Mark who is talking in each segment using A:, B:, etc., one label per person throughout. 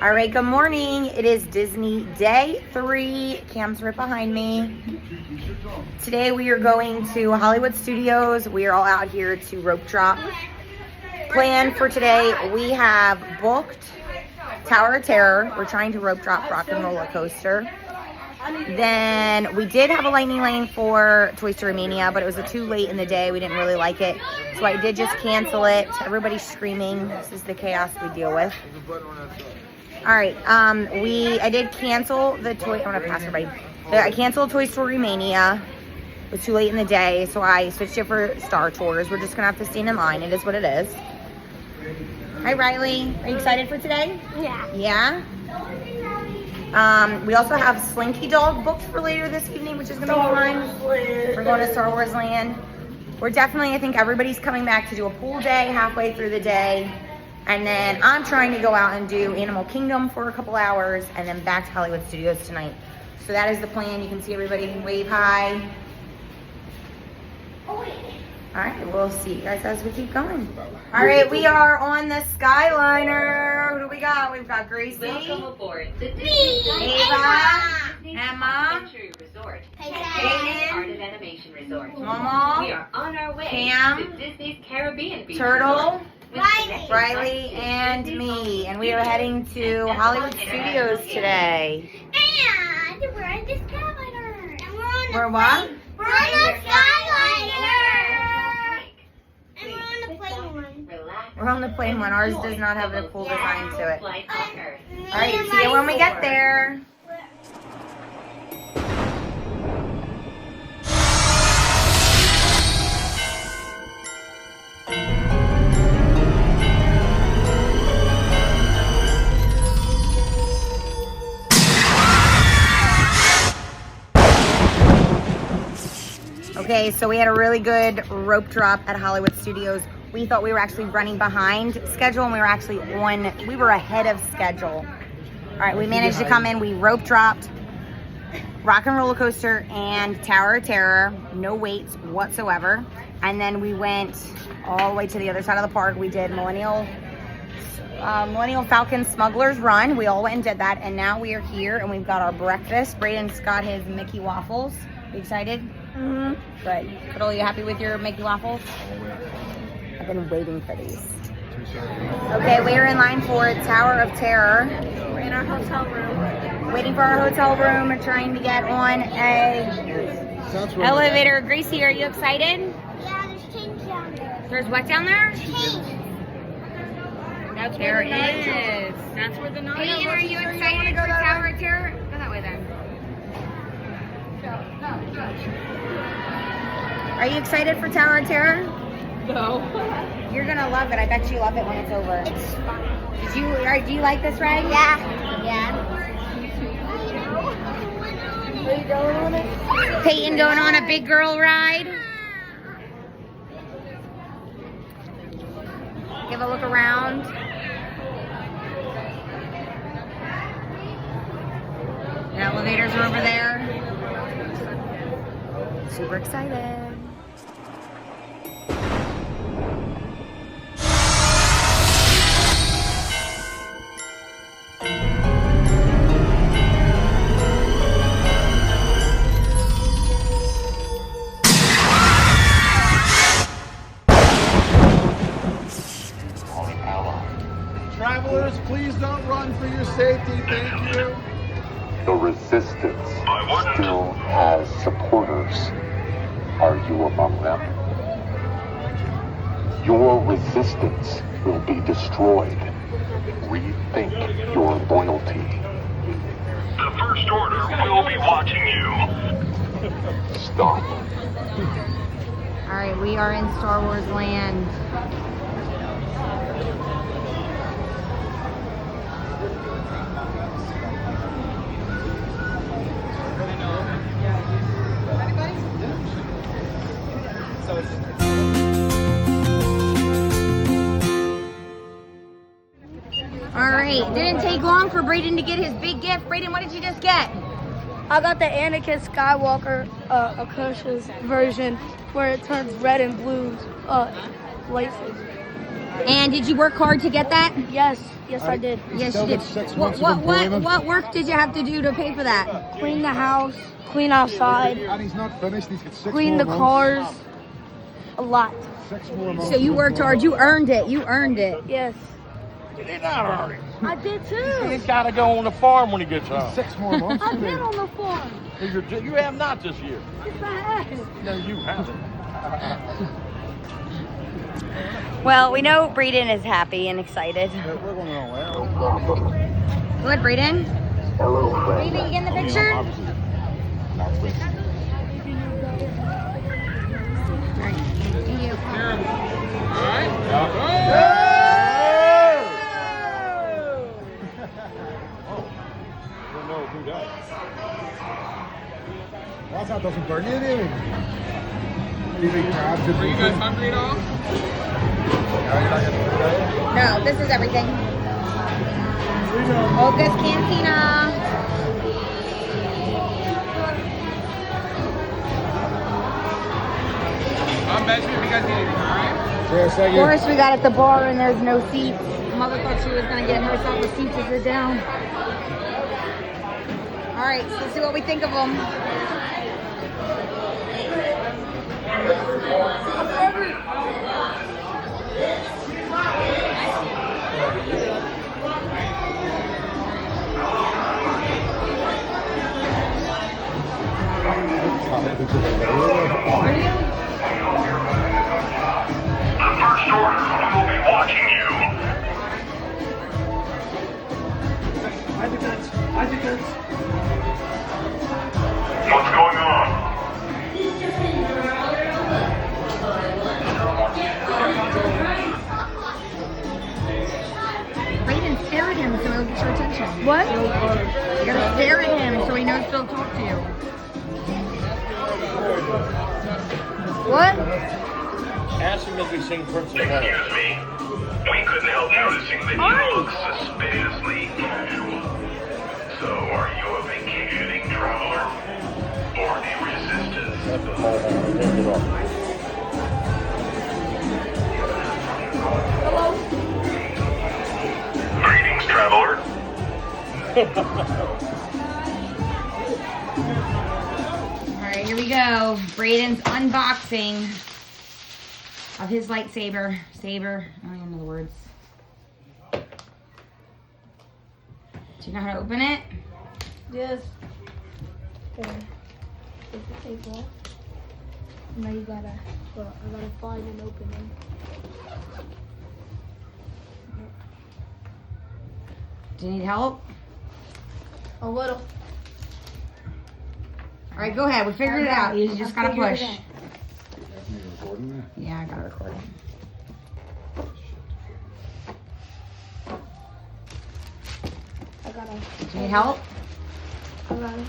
A: All right, good morning. It is Disney Day 3. Cam's right behind me. Today we are going to Hollywood Studios. We are all out here to rope drop. Plan for today, we have booked Tower of Terror. We're trying to rope drop Rock and Roller Coaster. Then we did have a lightning lane for Toy Story Mania, but it was too late in the day. We didn't really like it. So I did just cancel it. Everybody's screaming. This is the chaos we deal with. All right, I did cancel the I'm gonna pass everybody. I canceled Toy Story Mania. It was too late in the day, so I switched it for Star Tours. We're just gonna have to stand in line. It is what it is. Hi, Riley. Are you excited for today?
B: Yeah.
A: Yeah? We also have Slinky Dog booked for later this evening, which is gonna be fun. We're going to Star Wars Land. We're definitely, I think everybody's coming back to do a pool day halfway through the day. And then I'm trying to go out and do Animal Kingdom for a couple hours and then back to Hollywood Studios tonight. So that is the plan. You can see everybody wave hi. All right, we'll see you guys as we keep going. All right, we are on the Skyliner. Who do we got? We've got Gracie.
C: Welcome aboard the
A: Ava. Emma.
C: Century Resort.
A: Hayden.
C: Art of Animation Resort. We
A: Momo.
C: are on our way
A: Cam.
C: to Disney's Caribbean Beach
A: Turtle.
C: Resort.
A: Riley and me. And we are heading to Hollywood Studios today.
B: And we're in the Skyliner. And
A: We're what?
B: We're on the Skyliner. And we're on the plane one.
C: Relax.
A: We're on the plane one. Ours does not have a cool design to it.
C: Flight on Earth.
A: All right, see you when we get there. Okay, so we had a really good rope drop at Hollywood Studios. We thought we were actually running behind schedule, and we were ahead of schedule. All right, we managed to come in. We rope dropped Rock and Roller Coaster and Tower of Terror, no waits whatsoever. And then we went all the way to the other side of the park. We did Millennial Falcon Smuggler's Run. We all went and did that, and now we are here, and we've got our breakfast. Braden's got his Mickey waffles. You excited? Mm-hmm. Good. Cuddle, you happy with your Mickey waffles? I've been waiting for these. Okay, we are in line for Tower of Terror.
B: We're in our hotel room.
A: Waiting for our hotel room. We're trying to get on a elevator. Gracie, are you excited?
B: Yeah, there's change down there.
A: There's what down there?
B: Change.
A: That's there it is.
B: That's where the nine.
A: Hey, are you excited for Tower of Terror? Go that way then. Are you excited for Tower of Terror?
B: No.
A: You're gonna love it. I bet you love it when it's over.
B: It's fun.
A: Do you like this ride?
B: Yeah. Yeah. Are you going on it?
A: Peyton going on a big girl ride. Give a look around. The elevators are over there. Super excited.
D: Travelers, please don't run for your safety. Thank you.
E: The resistance still has supporters. Are you among them? Your resistance will be destroyed. Rethink your loyalty.
F: The First Order will be watching you.
E: Stop.
A: All right, we are in Star Wars Land. All right, didn't take long for Braden to get his big gift. Braden, what did you just get?
G: I got the Anakin Skywalker Akasha's version where it turns red and blue lightsabers.
A: And did you work hard to get that?
G: Yes, I did.
A: Yes,
D: Still
A: you
D: get
A: did.
D: 6
A: What,
D: months of
A: what, what,
D: employment.
A: what work did you have to do to pay for that?
G: Clean the house, clean outside,
D: And he's not finished. He's got 6
G: clean
D: more
G: the
D: months.
G: cars. A lot.
D: 6 more months.
A: So you worked hard. You earned it. You earned it.
G: Yes.
H: He did not earn it.
G: I did
H: He's
G: too.
H: got to go on the farm when he gets home.
D: 6 more months.
G: I've been on the farm.
H: You have not this year.
G: Yes, I have.
H: No, you haven't.
A: Well, we know Braden is happy and excited.
D: We're going nowhere.
A: Go ahead, Braden. Braden, you get in the picture?
D: Obviously, not with.
A: Thank you.
D: Don't know who does. Well, that doesn't burn you, do Are you guys hungry at all?
A: No, this is everything. Olga's Cantina.
I: I'm Benjamin, if you guys need anything, alright?
A: Of course, we got at the bar and there's no seats. Mother thought she was gonna get herself a seat to sit down. All right, so let's see what we think of them.
F: The first order will be watching you. What's going on?
A: Braden, stare at him so he'll get your attention.
G: What?
A: You gotta stare at him so he knows to talk to you.
G: What?
H: Ask him if he's seen Princess Leia.
F: Excuse me. We couldn't help noticing that you look suspiciously casual. So, are you a vacationing traveler? Or a resistance?
H: That's the whole thing. Take it off.
F: Greetings, traveler.
A: All right, here we go. Braden's unboxing of his lightsaber. Saber. I don't even know the words. Do you know how to open it?
G: Yes. Okay. Take the tape off. Now you gotta, I gotta find and open them.
A: Do you need help?
G: A little.
A: All right, go ahead. We figured it out. You just gotta
G: figured it
A: push.
G: out.
A: Yeah, I gotta record it.
G: I gotta.
A: Do you need help?
G: I gotta.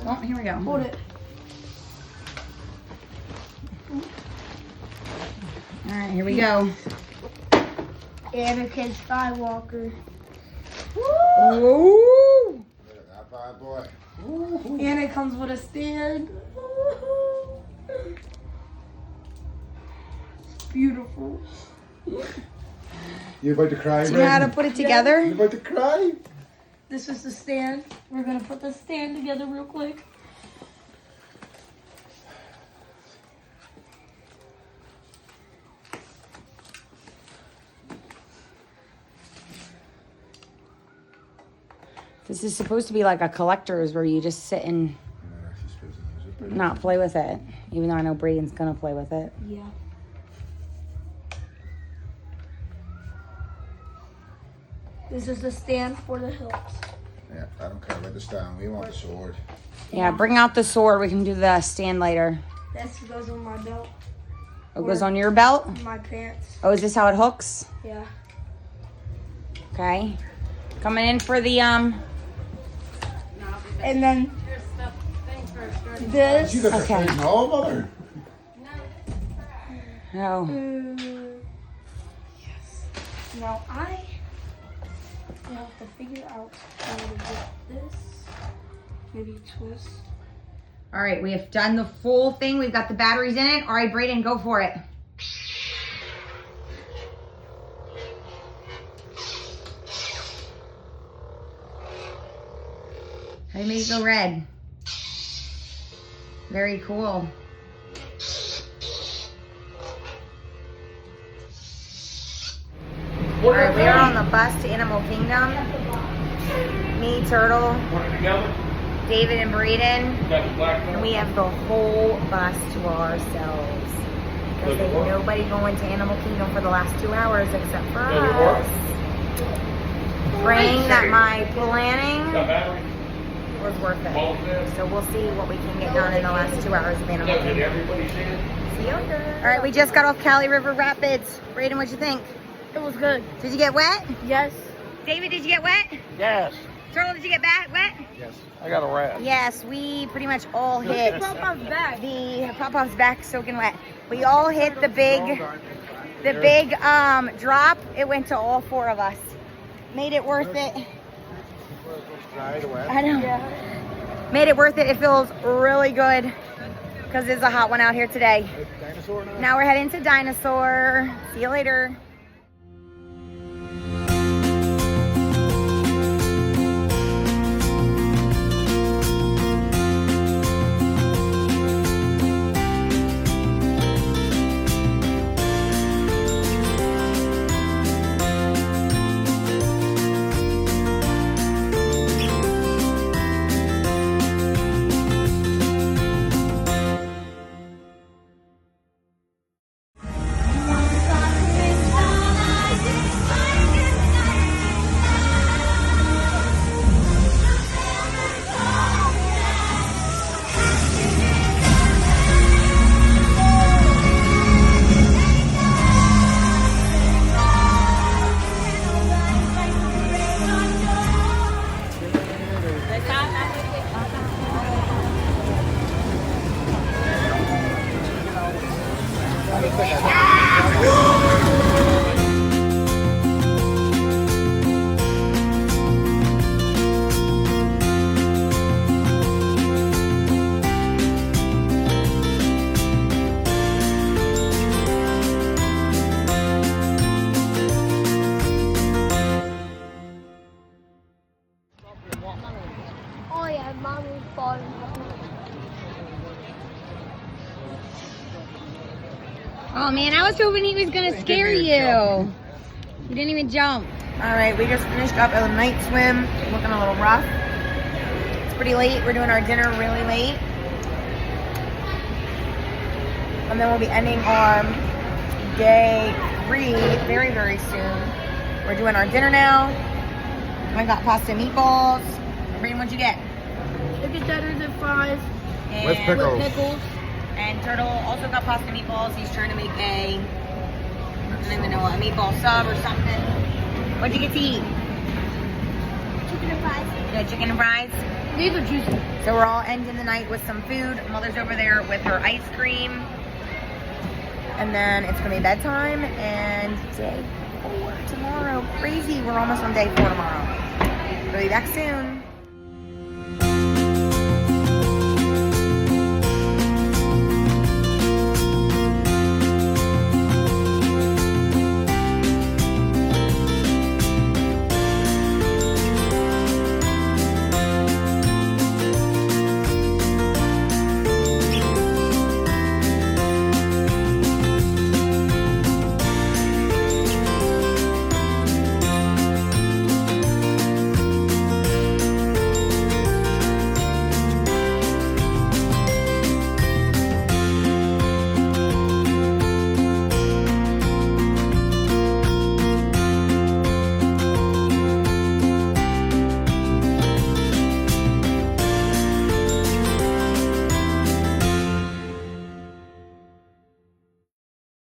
A: Oh, here we go.
G: Hold it.
A: All right, here we go.
G: Anakin Skywalker.
A: Ooh!
D: That bad boy.
G: And it comes with a stand. It's beautiful.
D: You about to cry,
A: Do you know how to
D: Braden?
A: put it together?
D: You about to cry?
G: This is the stand. We're gonna put the stand together real quick.
A: This is supposed to be like a collector's where you just sit and not play with it. Even though I know Braden's gonna play with it.
G: Yeah. This is the stand for the hills.
D: Yeah, I don't care about the stand. We want the sword.
A: Yeah, bring out the sword. We can do the stand later.
G: This goes on my belt,
A: It goes on your belt.
G: my pants.
A: Oh, is this how it hooks?
G: Yeah.
A: Okay. Coming in for the
G: And then this.
D: You got your
A: Okay.
D: face and all, mother.
A: Oh.
G: Yes. Now I have to figure out how to get this. Maybe twist.
A: All right, we have done the full thing. We've got the batteries in it. All right, Braden, go for it. I make it go red. Very cool. All right, we are on the bus to Animal Kingdom. Me, Turtle, David, and Braden. And we have the whole bus to ourselves. Because there's nobody going to Animal Kingdom for the last 2 hours except for us. Praying that my planning was worth it. So we'll see what we can get done in the last 2 hours of Animal Kingdom. See you later. All right, we just got off Cali River Rapids. Braden, what'd you think?
G: It was good.
A: Did you get wet?
G: Yes.
A: David, did you get wet?
H: Yes.
A: Turtle, did you get wet?
H: Yes. I got a rat.
A: Yes, we pretty much all hit
G: Pop-Pop's back.
A: the Pop-Pop's back soaking wet. We all hit the big drop. It went to all 4 of us. Made it worth it. I know. Yeah. Made it worth it. It feels really good because it's a hot one out here today. Now we're heading to Dinosaur. See you later.
G: Oh yeah, mom was falling.
A: Oh man, I was hoping he was gonna scare you. He didn't even jump. All right, we just finished up a night swim. Looking a little rough. It's pretty late. We're doing our dinner really late. And then we'll be ending our day 3 very, very soon. We're doing our dinner now. I got pasta and meatballs. Braden, what'd you get?
G: Chicken tenders and fries.
A: And
D: With pickles.
G: With pickles.
A: And Turtle also got pasta and meatballs. He's trying to make a, I don't even know, a meatball sub or something. What'd you get to eat?
B: Chicken and fries.
A: You got chicken and fries?
G: These are juicy.
A: So we're all ending the night with some food. Mother's over there with her ice cream. And then it's gonna be bedtime and day 4 tomorrow. Crazy, we're almost on day 4 tomorrow. We'll be back soon.